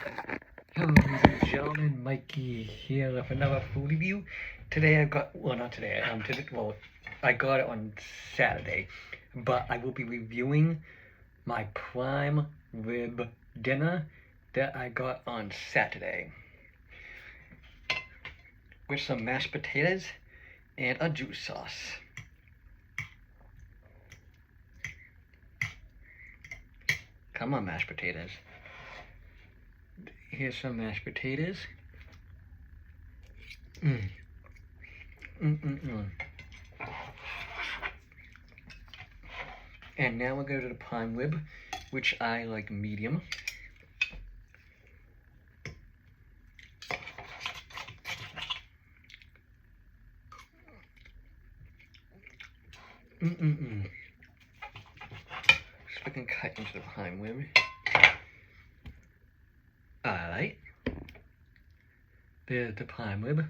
Hello, ladies and gentlemen, Mikey here with another food review. Today I got, well, not today, I got it on Saturday, but I will be reviewing my prime rib dinner that I got on Saturday with some mashed potatoes and a juice sauce. Come on, mashed potatoes. Here's some mashed potatoes. Mm. And now we'll go to the prime rib, which I like medium. So we can cut into the prime rib. Alright. There's the prime rib.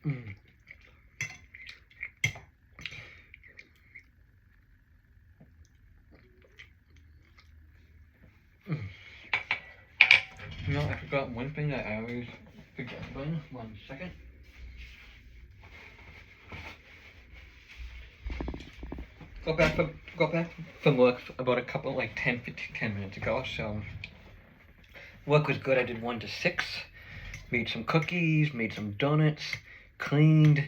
You know, I forgot one thing that I always forget about. 1 second. Got back from work about a couple, like 10 minutes ago, so work was good. I did 1 to 6, made some cookies, made some donuts, cleaned,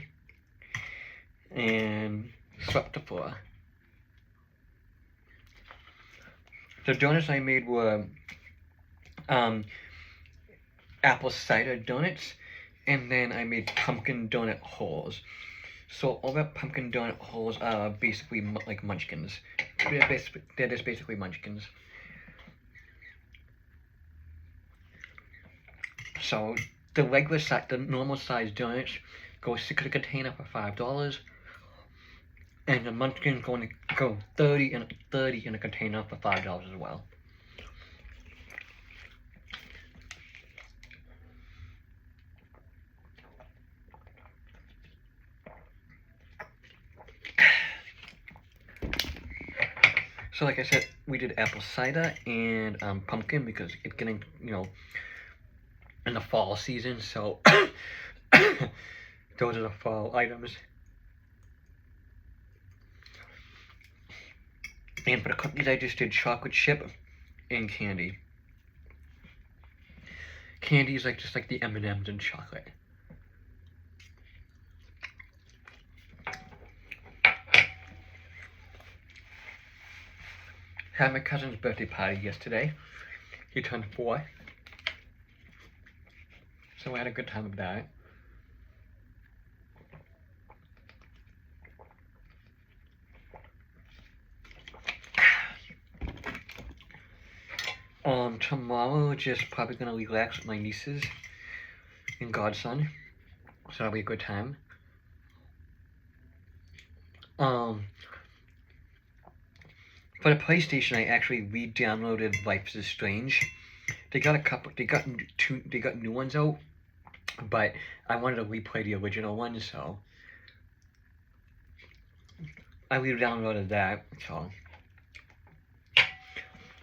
and swept the floor. The donuts I made were apple cider donuts, and then I made pumpkin donut holes. So all the pumpkin donut holes are basically like munchkins. They're just basically munchkins. So the regular size, the normal size donuts go 6 in a container for $5, and the munchkin's going to go 30 in a container for $5 as well. So like I said, we did apple cider and pumpkin because it's getting, you know, in the fall season, so those are the fall items. And for the cookies, I just did chocolate chip and candy. Candy is like just like the M&Ms and chocolate. Had my cousin's birthday party yesterday. He turned 4. So we had a good time with that. Tomorrow, just probably gonna relax with my nieces and godson. So that'll be a good time. For the PlayStation, I actually re-downloaded Life is Strange. They got new ones out, but I wanted to replay the original one, so I re-downloaded that. So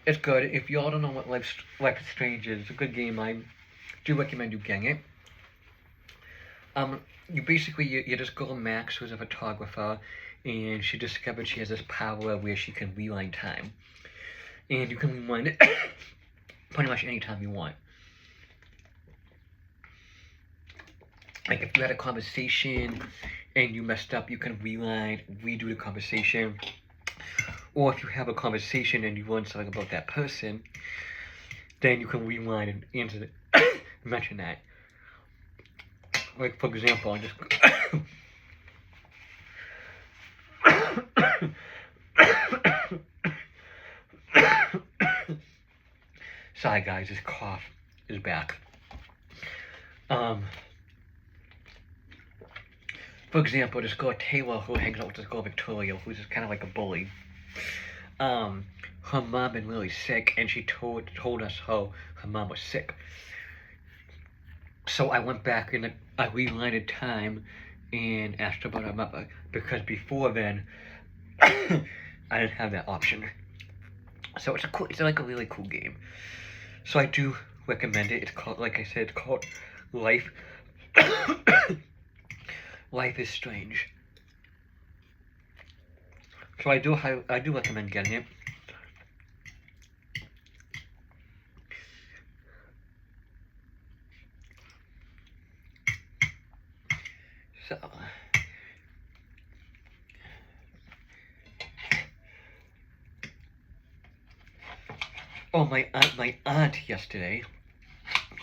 it's good. If y'all don't know what Life is Strange is, it's a good game. I do recommend you getting it. You basically, you just go to Max, who's a photographer, and she discovered she has this power where she can rewind time. And you can rewind it pretty much anytime you want. Like if you had a conversation and you messed up, you can rewind, redo the conversation. Or if you have a conversation and you learn something about that person, then you can rewind and answer it, mention that. Like for example, I just sorry guys, this cough is back. For example, this girl Taylor, who hangs out with this girl Victoria, who's just kind of like a bully. Her mom been really sick, and she told us how her mom was sick. So I went back and I rewinded time and asked about her mother, because before then, I didn't have that option. So it's like a really cool game. So I do recommend it. It's called, like I said, it's called Life. Life is Strange. So I do recommend getting it. So oh, my aunt yesterday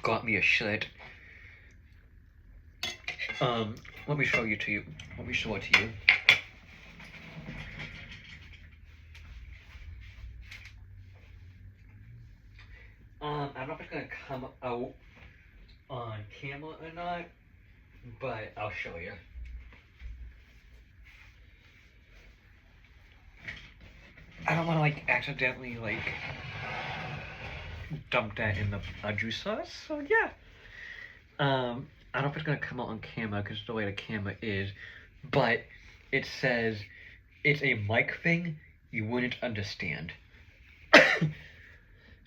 got me a shirt. Let me show it to you. I don't know if it's gonna come out on camera or not, but I'll show you. I don't want to like accidentally like dump that in the juice sauce. So yeah. I don't know if it's gonna come out on camera because the way the camera is, but it says it's a mic thing you wouldn't understand.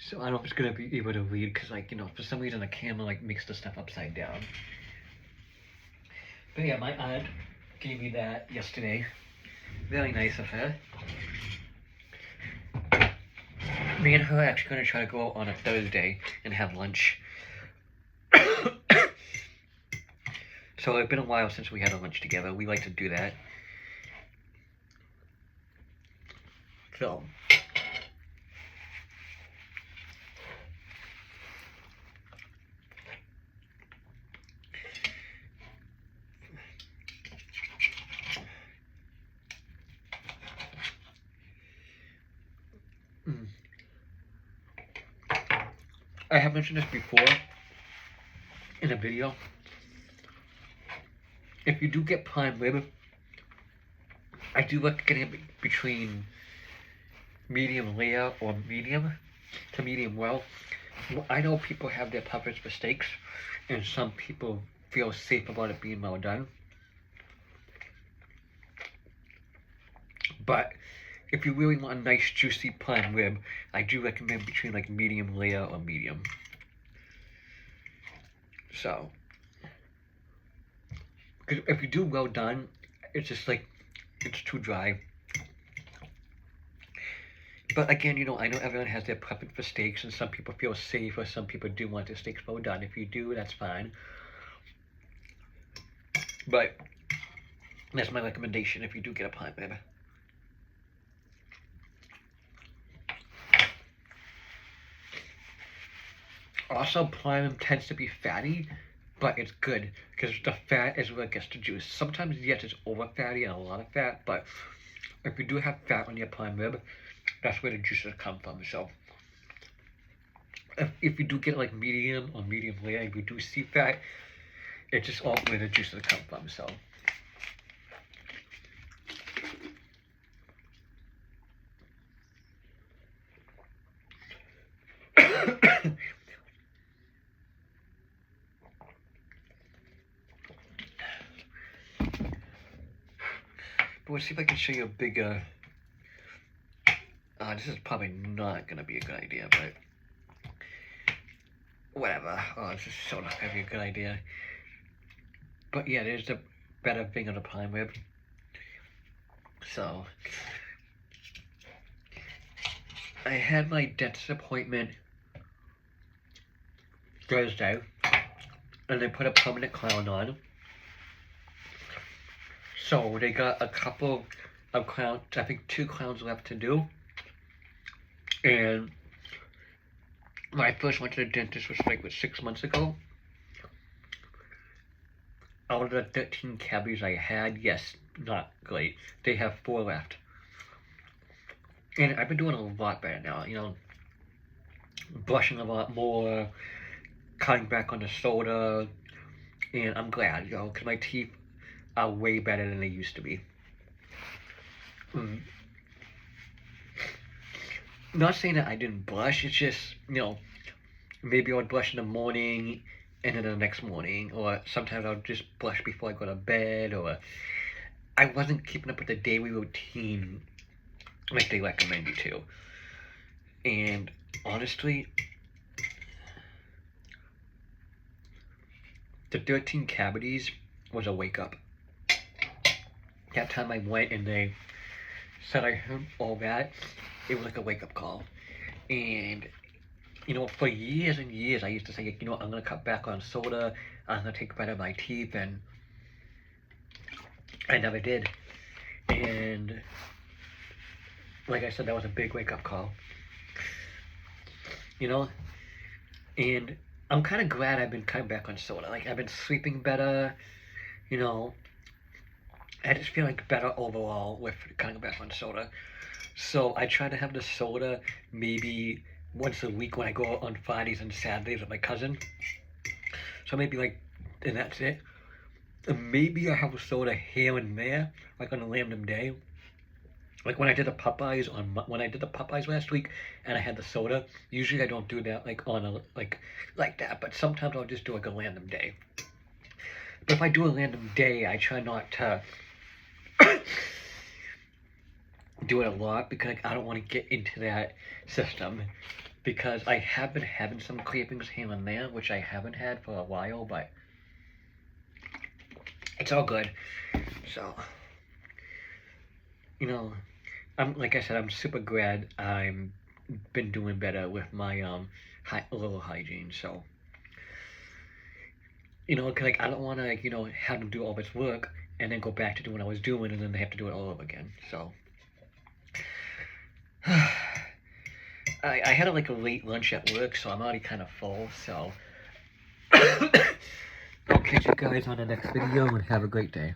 So I don't know if it's gonna be able to read because, like, you know, for some reason the camera like makes the stuff upside down. But yeah, my aunt gave me that yesterday. Very nice of her. Me and her are actually gonna try to go out on a Thursday and have lunch. So it's been a while since we had a lunch together. We like to do that. So I have mentioned this before in a video. If you do get prime rib, I do like getting it between medium rare or medium to medium well. I know people have their preference for steaks, and some people feel safe about it being well done. But if you really want a nice juicy prime rib, I do recommend between like medium rare or medium. So, because if you do well done, it's just like, it's too dry. But again, you know, I know everyone has their preference for steaks, and some people feel safe, or some people do want their steaks well done. If you do, that's fine. But that's my recommendation if you do get a prime rib. Also, prime tends to be fatty, but it's good because the fat is what gets the juice. Sometimes, yes, it's over fatty and a lot of fat, but if you do have fat on your prime rib, that's where the juices come from. So if you do get like medium or medium rare, if you do see fat, it's just all where the juices come from. So but let's see if I can show you a bigger. This is probably not gonna be a good idea, but whatever. This is so not gonna be a good idea. But yeah, there's the better thing on the prime rib. So I had my dentist appointment Thursday, and they put a permanent crown on. So they got a couple of crowns, I think 2 crowns left to do. And when I first went to the dentist, which was like 6 months ago, out of the 13 cavities I had, yes, not great. They have 4 left. And I've been doing a lot better now, you know, brushing a lot more, cutting back on the soda, and I'm glad, you know, because my teeth are way better than they used to be. Not saying that I didn't brush, it's just, you know, maybe I would brush in the morning and then the next morning, or sometimes I would just brush before I go to bed, or I wasn't keeping up with the daily routine like they recommend you to. And honestly, the 13 cavities was a wake up. That time I went and they said I heard all that, it was like a wake up call. And you know, for years and years, I used to say, you know, I'm gonna cut back on soda, I'm gonna take better of my teeth, and I never did. And like I said, that was a big wake up call. You know, and I'm kind of glad I've been cutting back on soda. Like I've been sleeping better. You know, I just feel like better overall with cutting back on soda. So I try to have the soda maybe once a week when I go out on Fridays and Saturdays with my cousin. So maybe like, and that's it. And maybe I have a soda here and there, like on a random day. Like when I did the Popeyes when I did the Popeyes last week, and I had the soda. Usually I don't do that like on a like that, but sometimes I'll just do like a random day. But if I do a random day, I try not to do it a lot because I don't want to get into that system. Because I have been having some cravings here and there, which I haven't had for a while, but it's all good. So, you know, I'm like I said, I'm super glad I'm been doing better with my oral hygiene. So, you know, 'cause, like I don't want to you know have them do all this work and then go back to doing what I was doing, and then they have to do it all over again. So, I had like a late lunch at work, so I'm already kind of full. So, I'll catch you guys on the next video and have a great day.